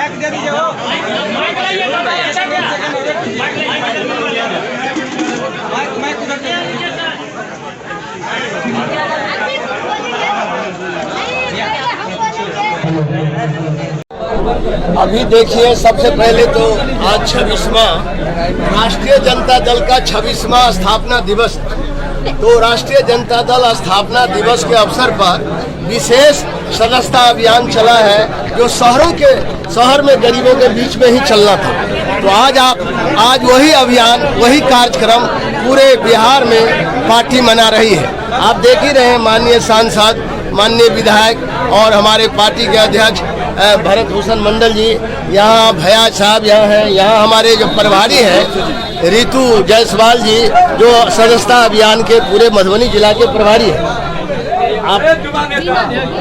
अभी देखिए, सबसे पहले तो आज 26वां राष्ट्रीय जनता दल का 26वां स्थापना दिवस। तो राष्ट्रीय जनता दल स्थापना दिवस के अवसर पर विशेष सदस्यता अभियान चला है, जो शहर में गरीबों के बीच में ही चलना था। तो आज वही अभियान, वही कार्यक्रम पूरे बिहार में पार्टी मना रही है। आप देख ही रहे हैं, माननीय सांसद, माननीय विधायक और हमारे पार्टी के अध्यक्ष भरत भूषण मंडल जी यहाँ, भैया साहब यहाँ हैं, यहाँ हमारे जो प्रभारी हैं रितु जायसवाल जी, जो सदस्यता अभियान के पूरे मधुबनी जिला के प्रभारी हैं। आप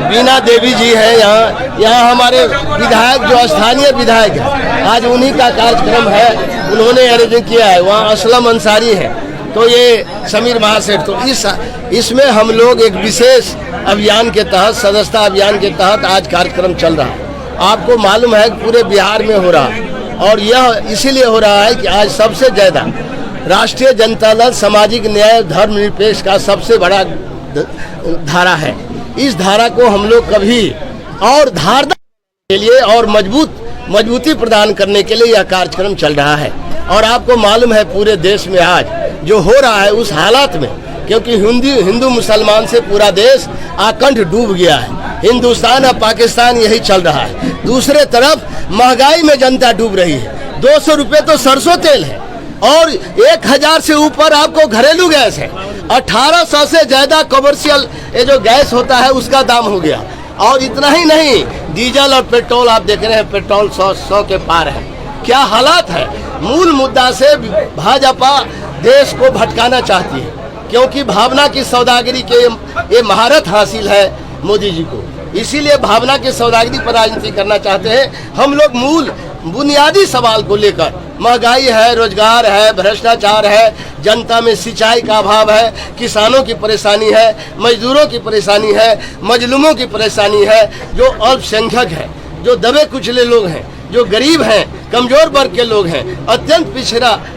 बीना देवी जी हैं यहाँ हमारे विधायक, जो स्थानीय विधायक है, आज उन्हीं का कार्यक्रम है, उन्होंने आयोजन किया है। वहाँ असलम अंसारी है, तो ये समीर महासेठ। तो इसमें हम लोग एक विशेष अभियान के तहत, सदस्यता अभियान के तहत आज कार्यक्रम चल रहा है। आपको मालूम है कि पूरे बिहार में हो रहा है, और यह इसीलिए हो रहा है कि आज सबसे ज़्यादा राष्ट्रीय जनता दल सामाजिक न्याय धर्मनिरपेक्ष का सबसे बड़ा धारा है। इस धारा को हम लोग कभी और धारदार के लिए और मजबूती प्रदान करने के लिए यह कार्यक्रम चल रहा है। और आपको मालूम है पूरे देश में आज जो हो रहा है उस हालात में, क्योंकि हिंदू मुसलमान से पूरा देश आकंठ डूब गया है। हिंदुस्तान और पाकिस्तान यही चल रहा है। दूसरे तरफ महंगाई में जनता डूब रही है। 200 रुपये तो सरसों तेल है, और 1000 से ऊपर आपको घरेलू गैस है। 1800 से ज़्यादा कमर्शियल ये जो गैस होता है उसका दाम हो गया। और इतना ही नहीं, डीजल और पेट्रोल आप देख रहे हैं, पेट्रोल 100 के पार है। क्या हालात है। मूल मुद्दा से भाजपा देश को भटकाना चाहती है, क्योंकि भावना की सौदागरी के ये महारत हासिल है मोदी जी को। इसीलिए भावना की सौदागरी पर राजनीति करना चाहते हैं। हम लोग मूल बुनियादी सवाल को लेकर, महंगाई है, रोजगार है, भ्रष्टाचार है, जनता में सिंचाई का अभाव है, किसानों की परेशानी है, मजदूरों की परेशानी है, मजलूमों की परेशानी है, जो अल्पसंख्यक है, जो दबे कुचले लोग हैं, जो गरीब हैं, कमजोर वर्ग के लोग हैं, अत्यंत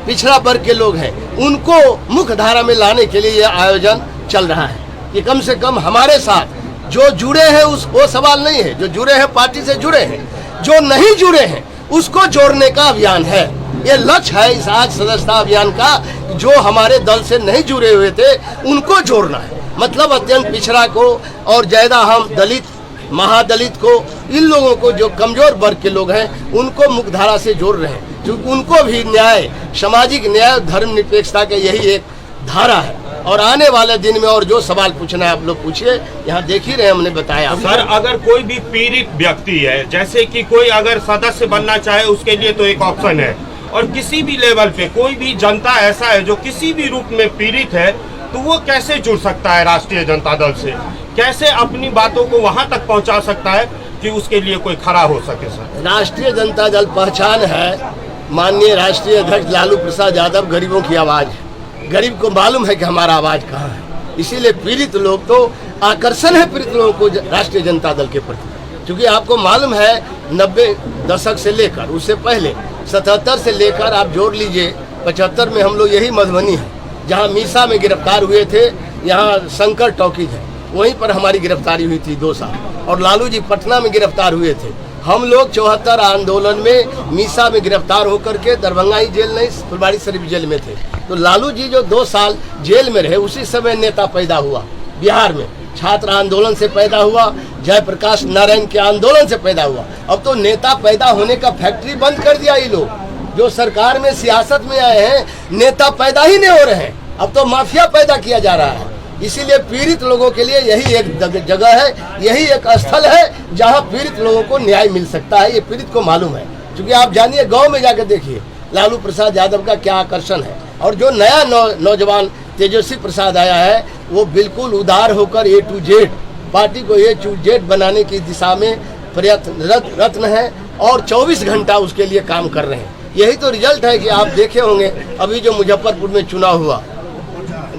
पिछड़ा वर्ग के लोग हैं, उनको मुख्य धारा में लाने के लिए यह आयोजन चल रहा है। कि कम से कम हमारे साथ जो जुड़े हैं वो सवाल नहीं है, जो जुड़े हैं पार्टी से जुड़े हैं, जो नहीं जुड़े हैं उसको जोड़ने का अभियान है। ये लक्ष्य है इस आज सदस्यता अभियान का। जो हमारे दल से नहीं जुड़े हुए थे उनको जोड़ना है, मतलब अत्यंत पिछड़ा को और ज्यादा हम दलित, महादलित को, इन लोगों को, जो कमजोर वर्ग के लोग हैं उनको मुख्य धारा से जोड़ रहे हैं, क्योंकि उनको भी न्याय, सामाजिक न्याय, धर्मनिरपेक्षता के यही एक धारा है। और आने वाले दिन में और जो सवाल पूछना है आप लोग पूछिए, यहाँ देख ही रहे, हमने बताया। सर, अगर कोई भी पीड़ित व्यक्ति है, जैसे कि कोई अगर सदस्य बनना चाहे, उसके लिए तो एक ऑप्शन है, और किसी भी लेवल पे कोई भी जनता ऐसा है जो किसी भी रूप में पीड़ित है, तो वो कैसे जुड़ सकता है राष्ट्रीय जनता दल से? कैसे अपनी बातों को वहाँ तक पहुँचा सकता है कि उसके लिए कोई खड़ा हो सके? सर, राष्ट्रीय जनता दल पहचान है माननीय राष्ट्रीय अध्यक्ष लालू प्रसाद यादव गरीबों की आवाज़ है। गरीब को मालूम है कि हमारा आवाज़ कहाँ है, इसीलिए पीड़ित लोग, तो आकर्षण है पीड़ित लोगों को राष्ट्रीय जनता दल के प्रति। क्योंकि आपको मालूम है 90 दशक से लेकर, उससे पहले 77 से लेकर आप जोड़ लीजिए 75 में हम लोग यही मधुबनी है जहाँ मीसा में गिरफ्तार हुए थे। यहाँ शंकर टॉकीज है, वहीं पर हमारी गिरफ्तारी हुई थी 2 साल। और लालू जी पटना में गिरफ्तार हुए थे। हम लोग 74 आंदोलन में मीसा में गिरफ्तार होकर के दरभंगा ही जेल नहीं, फुलवाड़ी शरीफ जेल में थे। तो लालू जी जो 2 साल जेल में रहे, उसी समय नेता पैदा हुआ बिहार में। छात्र आंदोलन से पैदा हुआ, जयप्रकाश नारायण के आंदोलन से पैदा हुआ। अब तो नेता पैदा होने का फैक्ट्री बंद कर दिया। ये लोग जो सरकार में सियासत में आए हैं, नेता पैदा ही नहीं हो रहे हैं, अब तो माफिया पैदा किया जा रहा है। इसीलिए पीड़ित लोगों के लिए यही एक जगह है, यही एक स्थल है जहां पीड़ित लोगों को न्याय मिल सकता है। ये पीड़ित को मालूम है, क्योंकि आप जानिए, गांव में जाकर देखिए लालू प्रसाद यादव का क्या आकर्षण है। और जो नया नौजवान तेजस्वी प्रसाद आया है, वो बिल्कुल उदार होकर A to Z पार्टी को A to Z बनाने की दिशा में प्रयत्नरत है, और 24 घंटा उसके लिए काम कर रहे हैं। यही तो रिजल्ट है कि आप देखे होंगे अभी जो मुजफ्फरपुर में चुनाव हुआ,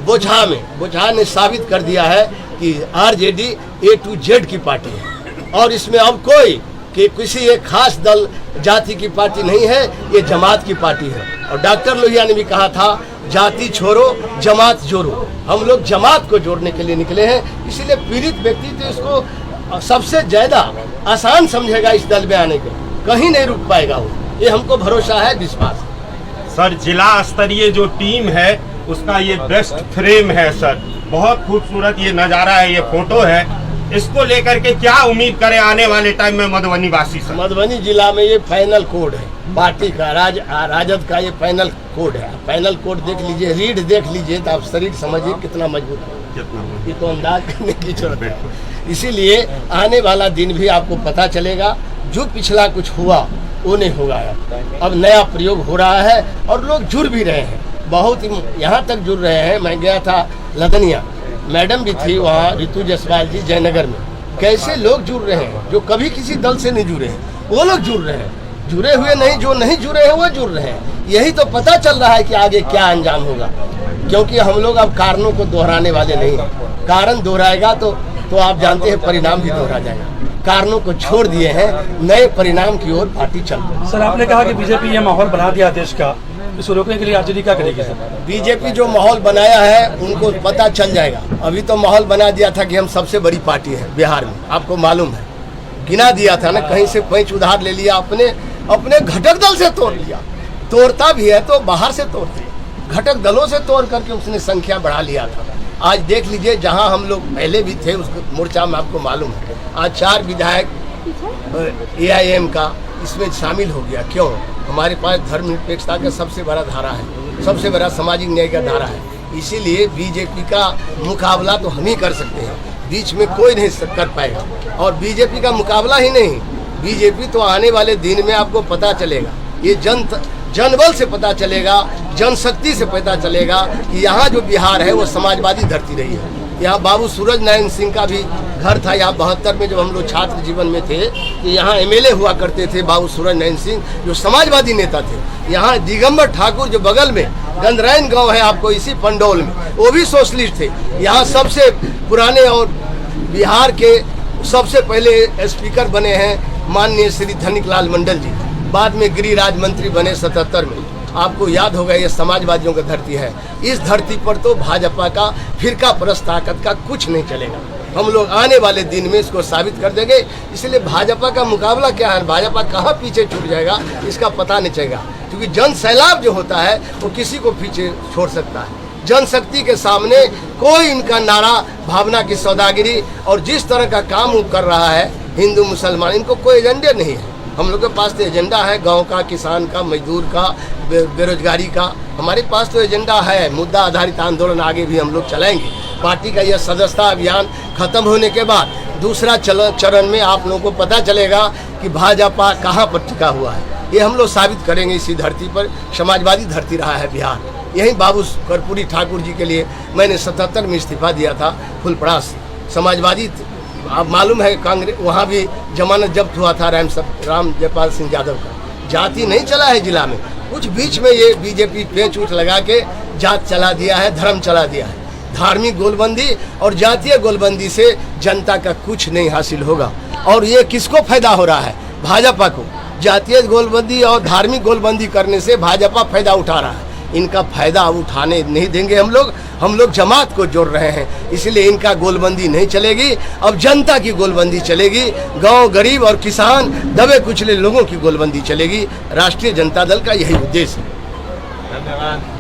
बोचहा ने साबित कर दिया है कि RJD A to Z की पार्टी है। और इसमें अब कोई कि किसी एक खास दल जाति की पार्टी नहीं है, ये जमात की पार्टी है। और डॉक्टर लोहिया ने भी कहा था, जाति छोड़ो जमात जोड़ो। हम लोग जमात को जोड़ने के लिए निकले हैं, इसीलिए पीड़ित व्यक्ति तो इसको सबसे ज्यादा आसान समझेगा इस दल में आने के, कहीं नहीं रुक पाएगा वो, ये हमको भरोसा है, विश्वास है। सर जिला स्तरीय जो टीम है उसका ये बेस्ट फ्रेम है सर, बहुत खूबसूरत ये नज़ारा है, ये फोटो है, इसको लेकर के क्या उम्मीद करें आने वाले टाइम में मधुबनी वासी सर? मधुबनी जिला में ये फाइनल कोड है पार्टी का, राजद का ये फाइनल कोड है। फाइनल कोड देख लीजिए, रीड देख लीजिए तो आप शरीर समझिए कितना मजबूत है, ये तो अंदाज करने की जरूरत है। इसीलिए आने वाला दिन भी आपको पता चलेगा, जो पिछला कुछ हुआ वो नहीं होगा, अब नया प्रयोग हो रहा है और लोग जुड़ भी रहे हैं, बहुत यहाँ तक जुड़ रहे हैं। मैं गया था लदनिया, मैडम भी थी वहाँ, रितु जायसवाल जी, जयनगर में। कैसे लोग जुड़ रहे हैं, जो कभी किसी दल से नहीं जुड़े हैं वो लोग जुड़ रहे हैं, जुड़े हुए नहीं, जो नहीं जुड़े हैं वो जुड़ रहे हैं। यही तो पता चल रहा है कि आगे क्या अंजाम होगा, क्योंकि हम लोग अब कारणों को दोहराने वाले नहीं हैं। कारण दोहराएगा तो आप जानते हैं परिणाम भी दोहरा जाएगा। कारणों को छोड़ दिए हैं, नए परिणाम की ओर पार्टी चल रही है। सर आपने कहा कि बीजेपी ये माहौल बना दिया देश का, इसको रोकने के लिए आरजेडी क्या करेगी सर? बीजेपी जो माहौल बनाया है उनको पता चल जाएगा। अभी तो माहौल बना दिया था कि हम सबसे बड़ी पार्टी है बिहार में, आपको मालूम है, गिना दिया था ना, कहीं से पैंच उधार ले लिया, अपने घटक दल से तोड़ लिया। तोड़ता भी है तो बाहर से तोड़ते, घटक दलों से तोड़ करके उसने संख्या बढ़ा लिया था। आज देख लीजिए, जहां हम लोग पहले भी थे उस मोर्चा में, आपको मालूम है, आज 4 विधायक AIM का इसमें शामिल हो गया। क्यों? हमारे पास धर्मनिरपेक्षता का सबसे बड़ा धारा है, सबसे बड़ा सामाजिक न्याय का धारा है। इसीलिए बीजेपी का मुकाबला तो हम ही कर सकते हैं, बीच में कोई नहीं कर पाएगा। और बीजेपी का मुकाबला ही नहीं, बीजेपी तो आने वाले दिन में आपको पता चलेगा, ये जनबल से पता चलेगा, जनशक्ति से पता चलेगा कि यहाँ जो बिहार है वो समाजवादी धरती रही है। यहाँ बाबू सूरज नारायण सिंह का भी घर था, यहाँ 72 में जब हम लोग छात्र जीवन में थे, कि यहाँ MLA हुआ करते थे बाबू सूरज नारायण सिंह, जो समाजवादी नेता थे। यहाँ दिगंबर ठाकुर जो बगल में गंदरायन गांव है आपको, इसी पंडौल में, वो भी सोशलिस्ट थे। यहाँ सबसे पुराने और बिहार के सबसे पहले स्पीकर बने हैं माननीय श्री धनिक लाल मंडल जी, बाद में गृह राज्य मंत्री बने 77 में। आपको याद होगा, ये समाजवादियों की धरती है। इस धरती पर तो भाजपा का फिरका परस्त ताकत का कुछ नहीं चलेगा। हम लोग आने वाले दिन में इसको साबित कर देंगे। इसलिए भाजपा का मुकाबला क्या है, भाजपा कहाँ पीछे छूट जाएगा इसका पता नहीं चलेगा, क्योंकि जन सैलाब जो होता है वो किसी को पीछे छोड़ सकता है। जनशक्ति के सामने कोई इनका नारा, भावना की सौदागिरी और जिस तरह का काम वो कर रहा है, हिंदू मुसलमान, इनको कोई एजेंडे नहीं है। हम लोग के पास तो एजेंडा है गांव का, किसान का, मजदूर का, बेरोजगारी का। हमारे पास तो एजेंडा है, मुद्दा आधारित आंदोलन आगे भी हम लोग चलाएंगे। पार्टी का यह सदस्यता अभियान खत्म होने के बाद दूसरा चरण में आप लोगों को पता चलेगा कि भाजपा कहाँ पर टिका हुआ है। ये हम लोग साबित करेंगे। इसी धरती पर समाजवादी धरती रहा है बिहार। यही बाबू कर्पूरी ठाकुर जी के लिए मैंने 77 में इस्तीफा दिया था फुलपड़ास समाजवादी। आप मालूम है कांग्रेस, वहाँ भी जमानत जब्त हुआ था राम जयपाल सिंह यादव का। जाति नहीं चला है जिला में, कुछ बीच में ये बीजेपी पेंच उठ लगा के जात चला दिया है, धर्म चला दिया है। धार्मिक गोलबंदी और जातीय गोलबंदी से जनता का कुछ नहीं हासिल होगा। और ये किसको फायदा हो रहा है? भाजपा को। जातीय गोलबंदी और धार्मिक गोलबंदी करने से भाजपा फायदा उठा रहा है। इनका फायदा अब उठाने नहीं देंगे हम लोग जमात को जोड़ रहे हैं, इसलिए इनका गोलबंदी नहीं चलेगी। अब जनता की गोलबंदी चलेगी, गांव गरीब और किसान दबे कुचले लोगों की गोलबंदी चलेगी। राष्ट्रीय जनता दल का यही उद्देश्य है। धन्यवाद।